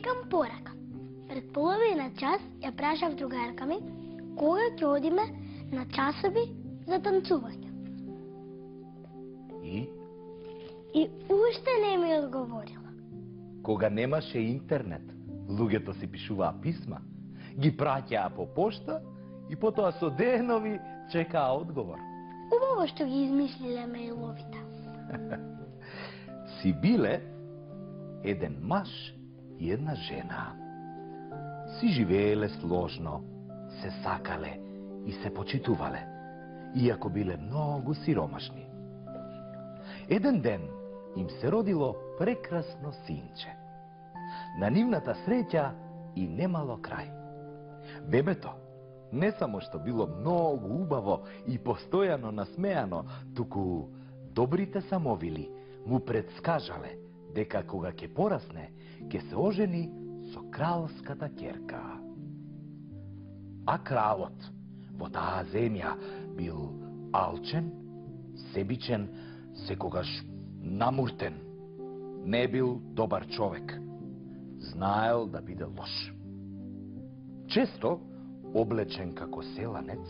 сакам порака. Пред половина час ја прашав другарка ми кога ќе одиме на часови за танцување. И уште не ми одговорила. Кога немаше интернет, луѓето си пишуваа писма, ги праќаа по пошта и потоа со денови чекаа одговор. Убаво што ги измислиле мејловите. Си биле еден маж и една жена. Си живееле сложно, се сакале и се почитувале, иако биле многу сиромашни. Еден ден им се родило прекрасно синче. На нивната среќа и немало крај. Бебето не само што било многу убаво и постојано насмеано, туку добрите самовили му предскажале дека кога ќе порасне, ќе се ожени со кралската ќерка. А кралот во таа земја бил алчен, себичен, секогаш намуртен. Не бил добар човек. Знаел да биде лош. Често, облечен како селанец,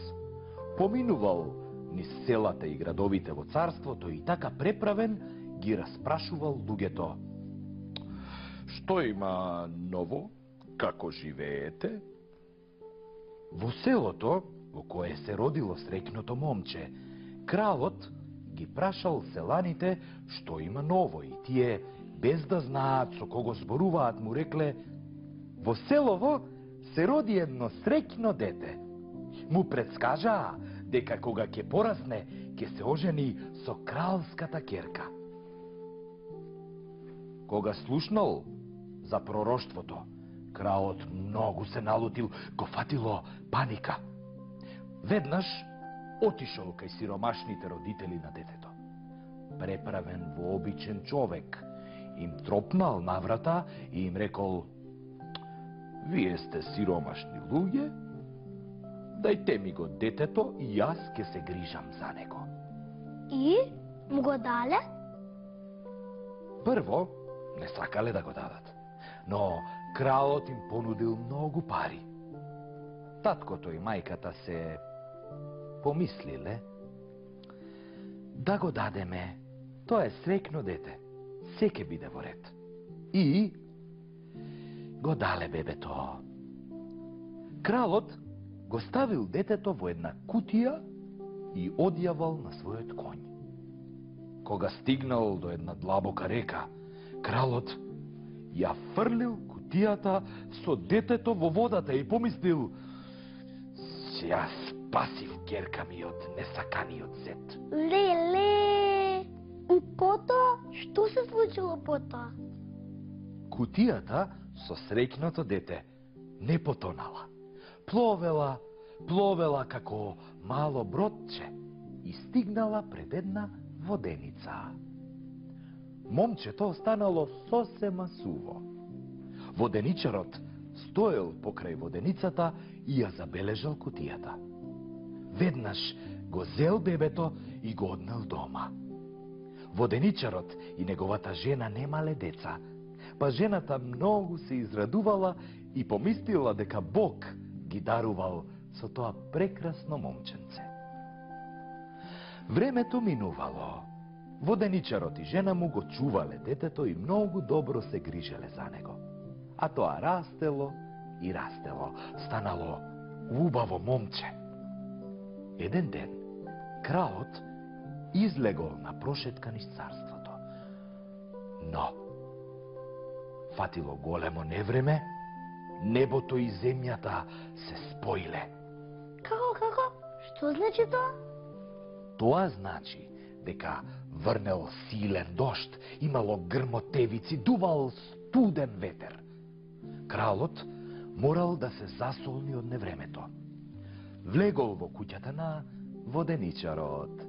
поминувал низ селата и градовите во царството и така преправен ги распрашувал луѓето. Што има ново? Како живеете? Во селото, во кое се родило среќното момче, кралот ги прашал селаните што има ново и тие, без да знаат со кого зборуваат, му рекле: во селово се роди едно среќно дете. Му предскажаа дека кога ќе порасне, ќе се ожени со кралската ќерка. Кога слушнал за пророштвото, кралот многу се налутил, го фатило паника. Веднаш отишол кај сиромашните родители на детето. Преправен во обичен човек, им тропнал на врата и им рекол: вие сте сиромашни луѓе, дајте ми го детето и јас ќе се грижам за него. И му го дале? Прво, не сакале да го дадат, но кралот им понудил многу пари. Таткото и мајката се помислиле: да го дадеме, тоа е среќно дете, се ќе биде во ред. И го дале бебето. Кралот го ставил детето во една кутија и одјавал на својот конј. Кога стигнал до една длабока река, кралот ја фрлил кутијата со детето во водата и помислил: ја спасив ќерка ми од несаканиот зет. Леле! И потоа, што се случило потоа? Кутијата со среќното дете не потонала. Пловела како мало бродче и стигнала пред една воденица. Момчето останало сосема суво. Воденичарот стоел покрај воденицата и ја забележал кутијата. Веднаш го зел бебето и го однел дома. Воденичарот и неговата жена немале деца, па жената многу се израдувала и помислила дека Бог ги дарувал со тоа прекрасно момченце. Времето минувало. Воденичарот и жена му го чувале детето и многу добро се грижеле за него. А тоа растело и растело, станало убаво момче. Еден ден, кралот излегол на прошетка низ царството. Но, фатило големо невреме, небото и земјата се споиле. Како? Што значи тоа? Тоа значи дека врнел силен дожд, имало грмотевици, дувал студен ветер. Кралот морал да се засолни од невремето. Влегол во куќата на воденичарот.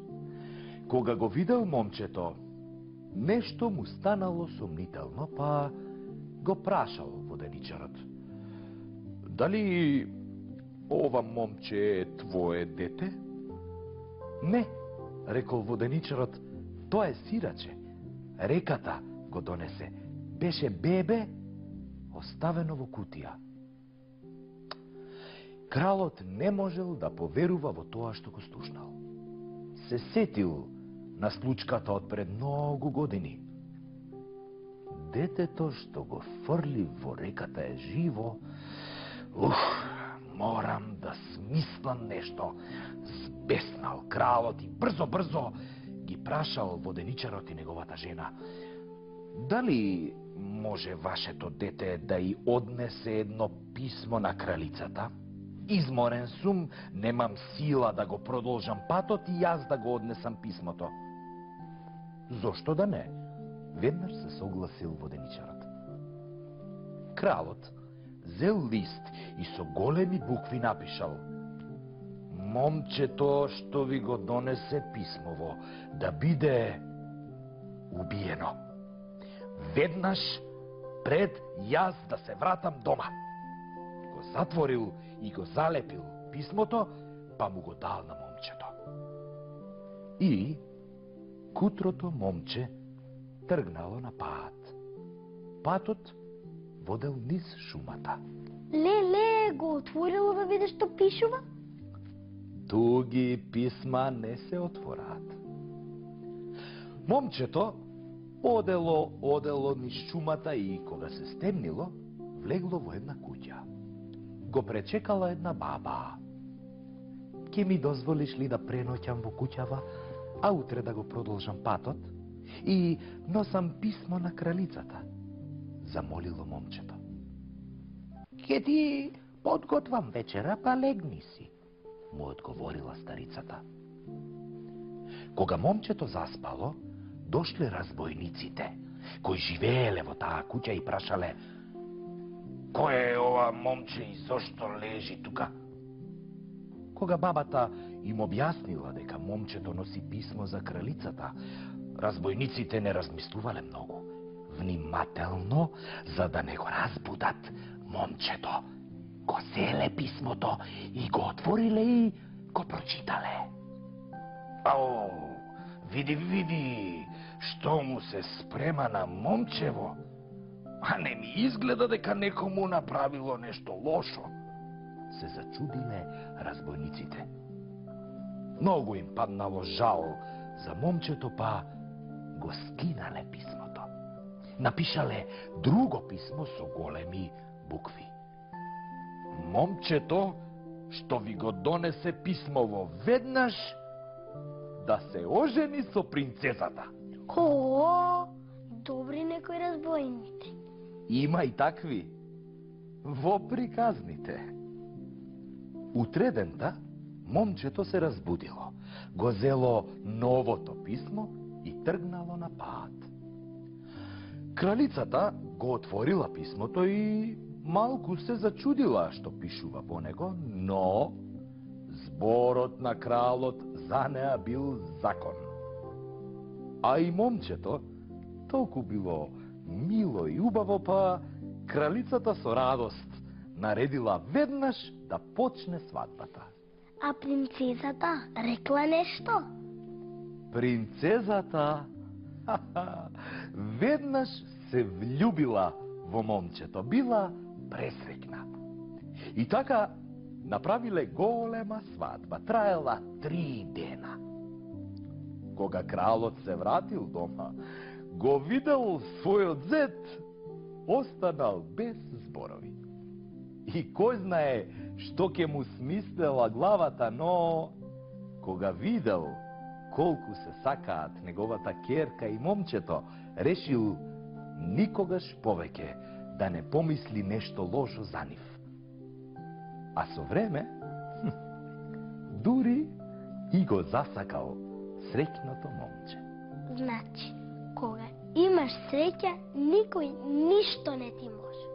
Кога го видел момчето, нешто му станало сумнително, па го прашал воденичарот: дали ова момче е твое дете? Не, рекол воденичарот, тоа е сираче. Реката го донесе. Беше бебе оставено во кутија. Кралот не можел да поверува во тоа што го слушнал. Се сетил на случката од пред многу години. Детето што го фрли во реката е живо. Морам да смислам нешто. Збеснал кралот и брзо ги прашал воденичарот и неговата жена. Дали може вашето дете да и однесе едно писмо на кралицата? Изморен сум, немам сила да го продолжам патот и јас да го однесам писмото. Зошто да не? Веднаш се согласил воденичарот. Кралот зел лист и со големи букви напишал: момчето што ви го донесе писмово да биде убиено. Веднаш пред јас да се вратам дома. Го затворил и го залепил писмото, па му го дал на момчето. И кутрото момче тргнало на пат. Патот водел низ шумата. Леле, го отворило да види што пишува? Туги писма не се отвораат. Момчето одело низ шумата и кога се стемнило, влегло во една куќа. Го пречекала една баба. Ке ми дозволиш ли да преноќам во куќава, а утре да го продолжам патот? И носам писмо на кралицата, замолило момчето. Ке ти подготвам вечера, па легни си, му одговорила старицата. Кога момчето заспало, дошле разбойниците, кои живееле во таа куќа и прашале: кој е ова момче и зошто лежи тука? Кога бабата им објаснила дека момчето носи писмо за кралицата, разбойниците не размислувале многу. Внимателно, за да не го разбудат момчето, го зеле писмото и го отвориле и го прочитале. Ау, види, што му се спрема на момчево, а не ми изгледа дека некому направило нешто лошо. Се зачудиле разбойниците. Многу им паднало жал за момчето, па го скинале писмото. Напишале друго писмо со големи букви. Момчето што ви го донесе писмово веднаш да се ожени со принцезата. О, добри некои разбойници. Има и такви во приказните. Утредента момчето се разбудило, го зело новото писмо и тргнало на пат. Кралицата го отворила писмото и малку се зачудила што пишува во него, но зборот на кралот за неа бил закон. А и момчето толку било мило и убаво, па кралицата со радост наредила веднаш да почне свадбата. А принцезата рекла нешто? Принцезата веднаш се влюбила во момчето, била пресреќна. И така направиле голема свадба, траела 3 дена. Кога кралот се вратил дома, го видел својот зет, останал без зборови. И кој знае што ќе му смислела главата, но кога видел колку се сакаат неговата ќерка и момчето, решил никогаш повеќе да не помисли нешто лошо за нив. А со време, дури и го засакал среќното момче. Значи, кога имаш среќа, никој ништо не ти може.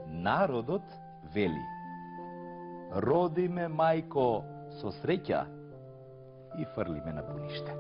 Народот вели: роди ме мајко со среќа и фрли ме на пуниште.